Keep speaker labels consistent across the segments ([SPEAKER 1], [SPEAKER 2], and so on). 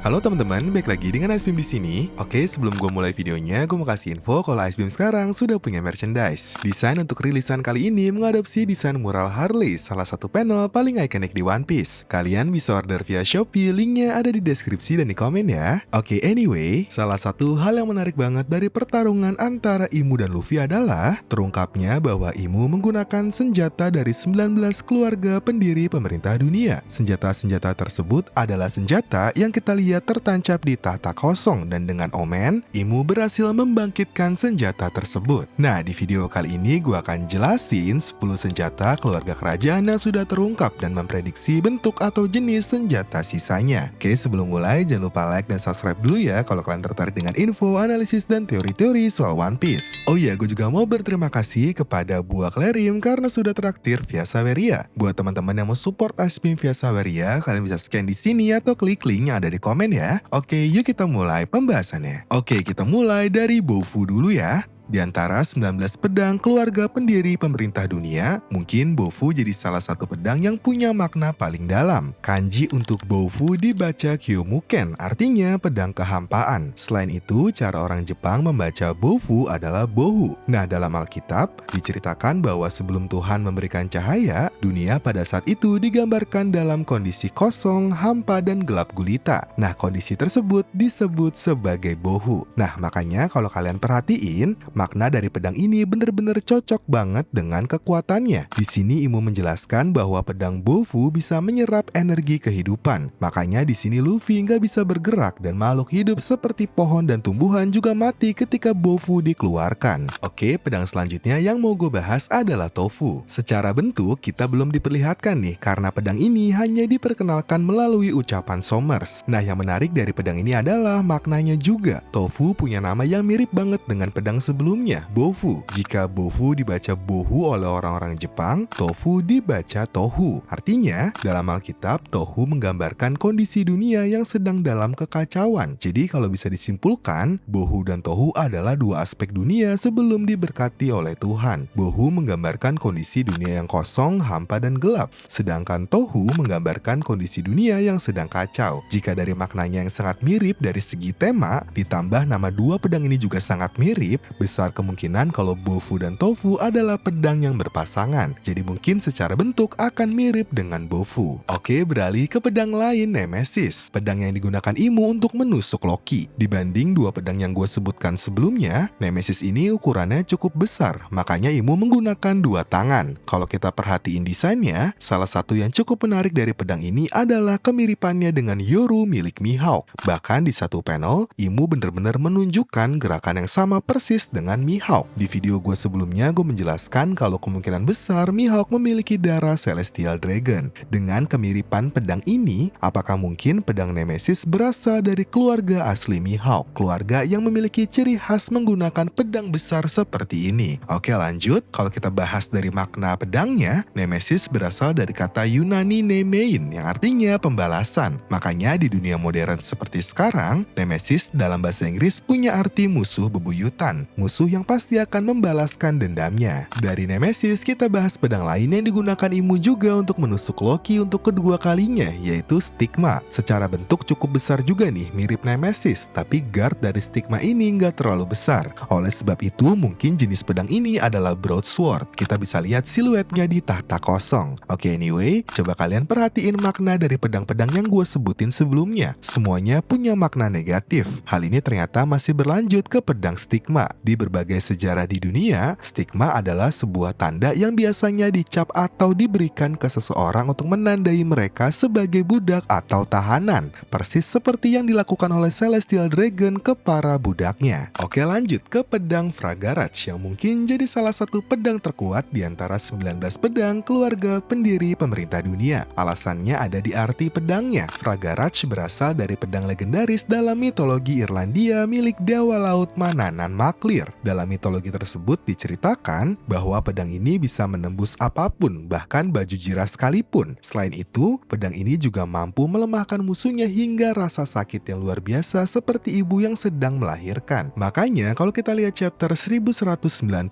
[SPEAKER 1] Halo teman-teman, balik lagi dengan Ice Beam di sini. Oke, sebelum gue mulai videonya, gue mau kasih info kalau Ice Beam sekarang sudah punya merchandise. Desain untuk rilisan kali ini mengadopsi desain mural Harley, salah satu panel paling ikonik di One Piece. Kalian bisa order via Shopee, linknya ada di deskripsi dan di komen ya. Oke, anyway, salah satu hal yang menarik banget dari pertarungan antara Imu dan Luffy adalah terungkapnya bahwa Imu menggunakan senjata dari 19 keluarga pendiri pemerintah dunia. Senjata-senjata tersebut adalah senjata yang kita lihat tertancap di tahta kosong, dan dengan omen, Imu berhasil membangkitkan senjata tersebut. Nah, di video kali ini gue akan jelasin 10 senjata keluarga kerajaan yang sudah terungkap dan memprediksi bentuk atau jenis senjata sisanya. Oke, sebelum mulai jangan lupa like dan subscribe dulu ya kalau kalian tertarik dengan info, analisis, dan teori-teori soal One Piece. Oh iya, gue juga mau berterima kasih kepada Buah Klerim karena sudah traktir via Saweria. Buat teman-teman yang mau support Ice Beam via Saweria, kalian bisa scan di sini atau klik link yang ada di komen ya. Oke, yuk kita mulai pembahasannya. Oke, kita mulai dari Bofu dulu ya. Di antara 19 pedang keluarga pendiri pemerintah dunia, mungkin Bofu jadi salah satu pedang yang punya makna paling dalam. Kanji untuk Bofu dibaca Kyomuken, artinya pedang kehampaan. Selain itu, cara orang Jepang membaca Bofu adalah Bohu. Nah, dalam Alkitab, diceritakan bahwa sebelum Tuhan memberikan cahaya, dunia pada saat itu digambarkan dalam kondisi kosong, hampa, dan gelap gulita. Nah, kondisi tersebut disebut sebagai Bohu. Nah, makanya kalau kalian perhatiin, makna dari pedang ini benar-benar cocok banget dengan kekuatannya. Di sini Imu menjelaskan bahwa pedang Bofu bisa menyerap energi kehidupan. Makanya di sini Luffy nggak bisa bergerak dan makhluk hidup seperti pohon dan tumbuhan juga mati ketika Bofu dikeluarkan. Oke, pedang selanjutnya yang mau gue bahas adalah Tofu. Secara bentuk kita belum diperlihatkan nih karena pedang ini hanya diperkenalkan melalui ucapan Somers. Nah, yang menarik dari pedang ini adalah maknanya juga. Tofu punya nama yang mirip banget dengan pedang sebelumnya, Bofu. Jika Bofu dibaca Bohu oleh orang-orang Jepang, Tofu dibaca Tohu. Artinya, dalam Alkitab, Tohu menggambarkan kondisi dunia yang sedang dalam kekacauan. Jadi kalau bisa disimpulkan, Bohu dan Tohu adalah dua aspek dunia sebelum diberkati oleh Tuhan. Bohu menggambarkan kondisi dunia yang kosong, hampa, dan gelap. Sedangkan Tohu menggambarkan kondisi dunia yang sedang kacau. Jika dari maknanya yang sangat mirip dari segi tema, ditambah nama dua pedang ini juga sangat mirip, besar kemungkinan kalau Bofu dan Tofu adalah pedang yang berpasangan. Jadi mungkin secara bentuk akan mirip dengan Bofu. Oke, beralih ke pedang lain, Nemesis. Pedang yang digunakan Imu untuk menusuk Loki. Dibanding dua pedang yang gue sebutkan sebelumnya, Nemesis ini ukurannya cukup besar. Makanya Imu menggunakan dua tangan. Kalau kita perhatiin desainnya, salah satu yang cukup menarik dari pedang ini adalah kemiripannya dengan Yoru milik Mihawk. Bahkan di satu panel, Imu benar-benar menunjukkan gerakan yang sama persis dengan Mihawk. Di video gue sebelumnya, gue menjelaskan kalau kemungkinan besar Mihawk memiliki darah Celestial Dragon. Dengan kemiripan pedang ini, apakah mungkin pedang Nemesis berasal dari keluarga asli Mihawk? Keluarga yang memiliki ciri khas menggunakan pedang besar seperti ini. Oke, lanjut. Kalau kita bahas dari makna pedangnya, Nemesis berasal dari kata Yunani Nemein, yang artinya pembalasan. Makanya di dunia modern seperti sekarang, Nemesis dalam bahasa Inggris punya arti musuh bebuyutan. Musuh yang pasti akan membalaskan dendamnya. Dari Nemesis, kita bahas pedang lain yang digunakan Imu juga untuk menusuk Loki untuk kedua kalinya, yaitu Stigma. Secara bentuk cukup besar juga nih, mirip Nemesis, tapi guard dari Stigma ini nggak terlalu besar. Oleh sebab itu, mungkin jenis pedang ini adalah Broadsword. Kita bisa lihat siluetnya di tahta kosong. Oke, anyway, coba kalian perhatiin makna dari pedang-pedang yang gue sebutin sebelumnya. Semuanya punya makna negatif. Hal ini ternyata masih berlanjut ke pedang Stigma. Di berbagai sejarah di dunia, stigma adalah sebuah tanda yang biasanya dicap atau diberikan ke seseorang untuk menandai mereka sebagai budak atau tahanan, persis seperti yang dilakukan oleh Celestial Dragon ke para budaknya. Oke, lanjut ke pedang Fragarach yang mungkin jadi salah satu pedang terkuat di antara 19 pedang keluarga pendiri pemerintah dunia. Alasannya ada di arti pedangnya. Fragarach berasal dari pedang legendaris dalam mitologi Irlandia milik dewa laut Mananan Maklir. Fafnir. Dalam mitologi tersebut diceritakan bahwa pedang ini bisa menembus apapun, bahkan baju jirah sekalipun. Selain itu, pedang ini juga mampu melemahkan musuhnya hingga rasa sakit yang luar biasa seperti ibu yang sedang melahirkan. Makanya kalau kita lihat chapter 1190,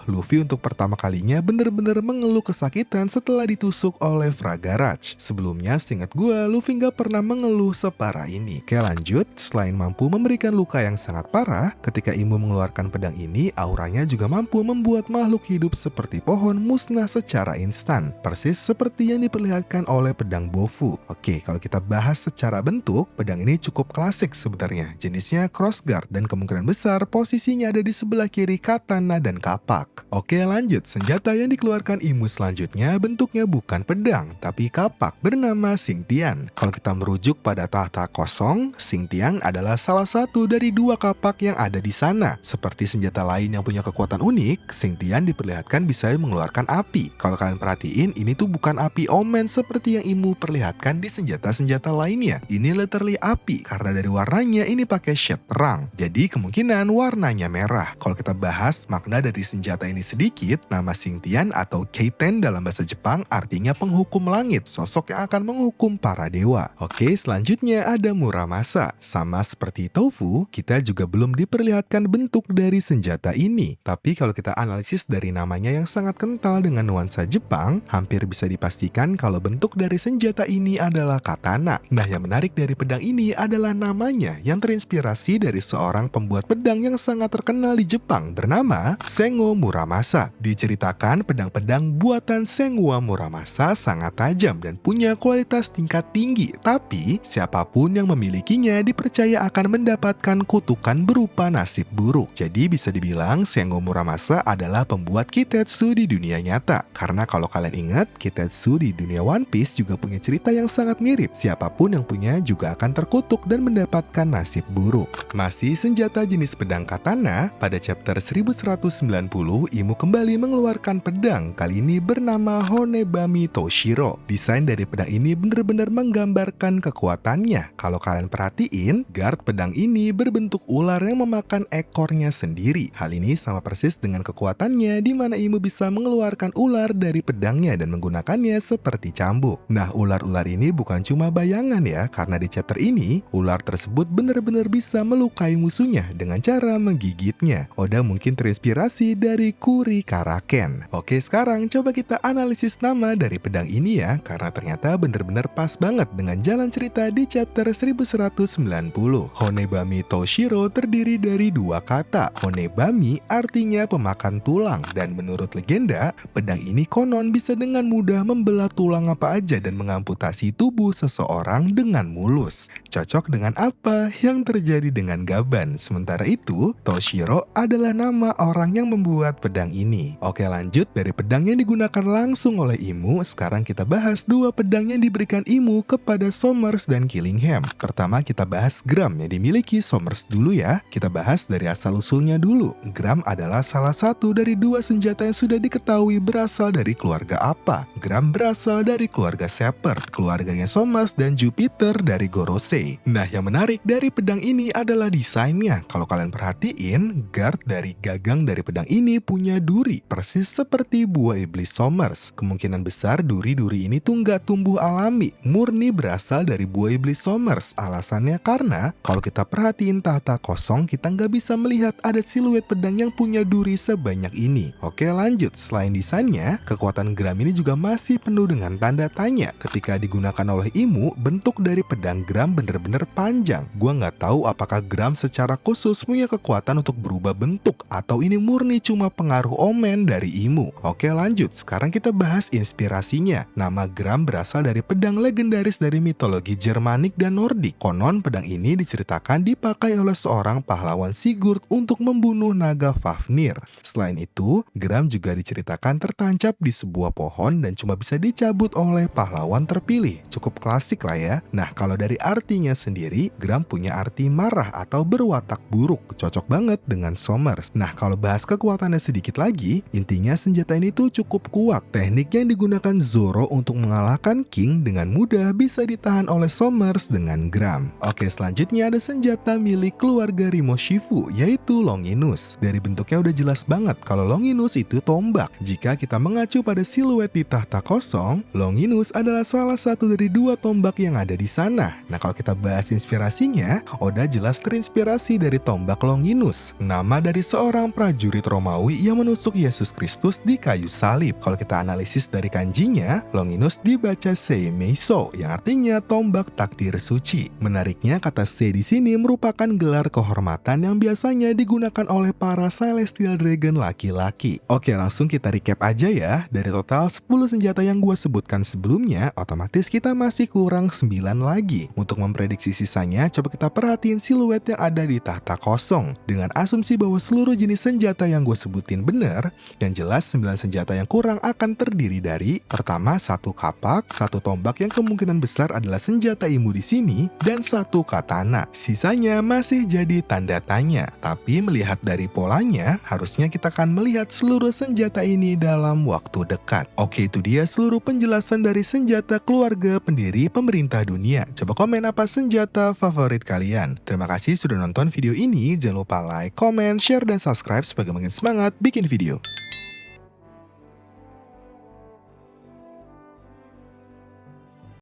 [SPEAKER 1] Luffy untuk pertama kalinya bener-bener mengeluh kesakitan setelah ditusuk oleh Fragarach. Sebelumnya seingat gue, Luffy nggak pernah mengeluh separah ini. Oke lanjut, selain mampu memberikan luka yang sangat parah, ketika Imu mengeluarkan pedang ini, auranya juga mampu membuat makhluk hidup seperti pohon musnah secara instan. Persis seperti yang diperlihatkan oleh pedang Bofu. Oke, kalau kita bahas secara bentuk, pedang ini cukup klasik sebenarnya. Jenisnya crossguard dan kemungkinan besar posisinya ada di sebelah kiri katana dan kapak. Oke lanjut, senjata yang dikeluarkan Imu selanjutnya bentuknya bukan pedang, tapi kapak bernama Xingtian. Kalau kita merujuk pada tahta kosong, Xingtian adalah salah satu dari dua kapak yang ada di sana. Seperti senjata lain yang punya kekuatan unik, Xingtian diperlihatkan bisa mengeluarkan api. Kalau kalian perhatiin, ini tuh bukan api omen seperti yang Imu perlihatkan di senjata-senjata lainnya. Ini literally api, karena dari warnanya ini pakai shade terang. Jadi kemungkinan warnanya merah. Kalau kita bahas makna dari senjata ini sedikit, nama Xingtian atau Keiten dalam bahasa Jepang artinya penghukum langit, sosok yang akan menghukum para dewa. Oke, selanjutnya ada Muramasa. Sama seperti Tofu, kita juga belum diperlihatkan bentuk dari senjata ini. Tapi kalau kita analisis dari namanya yang sangat kental dengan nuansa Jepang, hampir bisa dipastikan kalau bentuk dari senjata ini adalah katana. Nah, yang menarik dari pedang ini adalah namanya yang terinspirasi dari seorang pembuat pedang yang sangat terkenal di Jepang bernama Sengo Muramasa. Diceritakan pedang-pedang buatan Sengo Muramasa sangat tajam dan punya kualitas tingkat tinggi, tapi siapapun yang memilikinya dipercaya akan mendapatkan kutukan berupa nasib buruk. Jadi bisa dibilang Sengo Muramasa adalah pembuat Kitetsu di dunia nyata. Karena kalau kalian ingat, Kitetsu di dunia One Piece juga punya cerita yang sangat mirip. Siapapun yang punya juga akan terkutuk dan mendapatkan nasib buruk. Masih senjata jenis pedang katana, pada chapter 1190, Imu kembali mengeluarkan pedang, kali ini bernama Honebami Toshiro. Desain dari pedang ini benar-benar menggambarkan kekuatannya. Kalau kalian perhatiin, guard pedang ini berbentuk ular yang memakan ekornya sendiri. Hal ini sama persis dengan kekuatannya di mana Imu bisa mengeluarkan ular dari pedangnya dan menggunakannya seperti cambuk. Nah, ular-ular ini bukan cuma bayangan ya, karena di chapter ini, ular tersebut benar-benar bisa melukai musuhnya dengan cara menggigitnya. Oda mungkin terinspirasi dari Kuri Karaken. Oke, sekarang coba kita analisis nama dari pedang ini ya, karena ternyata benar-benar pas banget dengan jalan cerita di chapter 1190. Honebami Toshiro terdiri dari dua kata. Honebami artinya pemakan tulang, dan menurut legenda, pedang ini konon bisa dengan mudah membelah tulang apa aja dan mengamputasi tubuh seseorang dengan mulus. Cocok dengan apa yang terjadi dengan Gaban. Sementara itu, Toshiro adalah nama orang yang membuat pedang ini. Oke lanjut, dari pedang yang digunakan langsung oleh Imu, sekarang kita bahas dua pedang yang diberikan Imu kepada Somers dan Killingham. Pertama kita bahas Gram yang dimiliki Somers dulu ya. Kita bahas dari asal-usulnya dulu. Gram adalah salah satu dari dua senjata yang sudah diketahui berasal dari keluarga apa. Gram berasal dari keluarga Shepard, keluarganya Somers dan Jupiter dari Gorosei. Nah, yang menarik dari pedang ini adalah desainnya. Kalau kalian perhatiin, guard dari gagang dari pedang ini punya duri, persis seperti buah iblis Somers. Kemungkinan besar duri-duri ini tuh nggak tumbuh alami, murni berasal dari buah iblis Somers. Alasannya karena kalau kita perhatiin tahta kosong, kita nggak bisa melihat ada siluet pedang yang punya duri sebanyak ini. Oke lanjut, selain desainnya, kekuatan Gram ini juga masih penuh dengan tanda tanya. Ketika digunakan oleh Imu, bentuk dari pedang Gram bener-bener panjang. Gua nggak tahu apakah Gram secara khusus punya kekuatan untuk berubah bentuk atau ini murni cuma pengaruh omen dari Imu. Oke lanjut, sekarang kita bahas inspirasinya. Nama Gram berasal dari pedang legendaris dari mitologi Jermanik dan Nordik. Konon pedang ini diceritakan dipakai oleh seorang pahlawan Sigurd untuk membunuh naga Fafnir. Selain itu, Gram juga diceritakan tertancap di sebuah pohon dan cuma bisa dicabut oleh pahlawan terpilih. Cukup klasik lah ya. Nah, kalau dari artinya artinya sendiri, Gram punya arti marah atau berwatak buruk. Cocok banget dengan Somers. Nah, kalau bahas kekuatannya sedikit lagi, intinya senjata ini tuh cukup kuat. Teknik yang digunakan Zoro untuk mengalahkan King dengan mudah bisa ditahan oleh Somers dengan Gram. Oke, selanjutnya ada senjata milik keluarga Rimoshifu, yaitu Longinus. Dari bentuknya udah jelas banget kalau Longinus itu tombak. Jika kita mengacu pada siluet di tahta kosong, Longinus adalah salah satu dari dua tombak yang ada di sana. Nah, kalau kita bahas inspirasinya, Oda jelas terinspirasi dari tombak Longinus, nama dari seorang prajurit Romawi yang menusuk Yesus Kristus di kayu salib. Kalau kita analisis dari kanjinya, Longinus dibaca Seimeiso, yang artinya tombak takdir suci. Menariknya, kata Se di sini merupakan gelar kehormatan yang biasanya digunakan oleh para Celestial Dragon laki-laki. Oke, langsung kita recap aja ya. Dari total 10 senjata yang gue sebutkan sebelumnya, otomatis kita masih kurang 9 lagi. Untuk memprediksi sisanya, coba kita perhatiin siluet yang ada di tahta kosong. Dengan asumsi bahwa seluruh jenis senjata yang gue sebutin benar, yang jelas 9 senjata yang kurang akan terdiri dari pertama, 1 kapak, 1 tombak yang kemungkinan besar adalah senjata Imu di sini, dan 1 katana. Sisanya masih jadi tanda tanya. Tapi melihat dari polanya, harusnya kita akan melihat seluruh senjata ini dalam waktu dekat. Oke, itu dia seluruh penjelasan dari senjata keluarga pendiri pemerintah dunia. Coba komen apa senjata favorit kalian. Terima kasih sudah nonton video ini. Jangan lupa like, comment, share, dan subscribe sebagai makin semangat bikin video.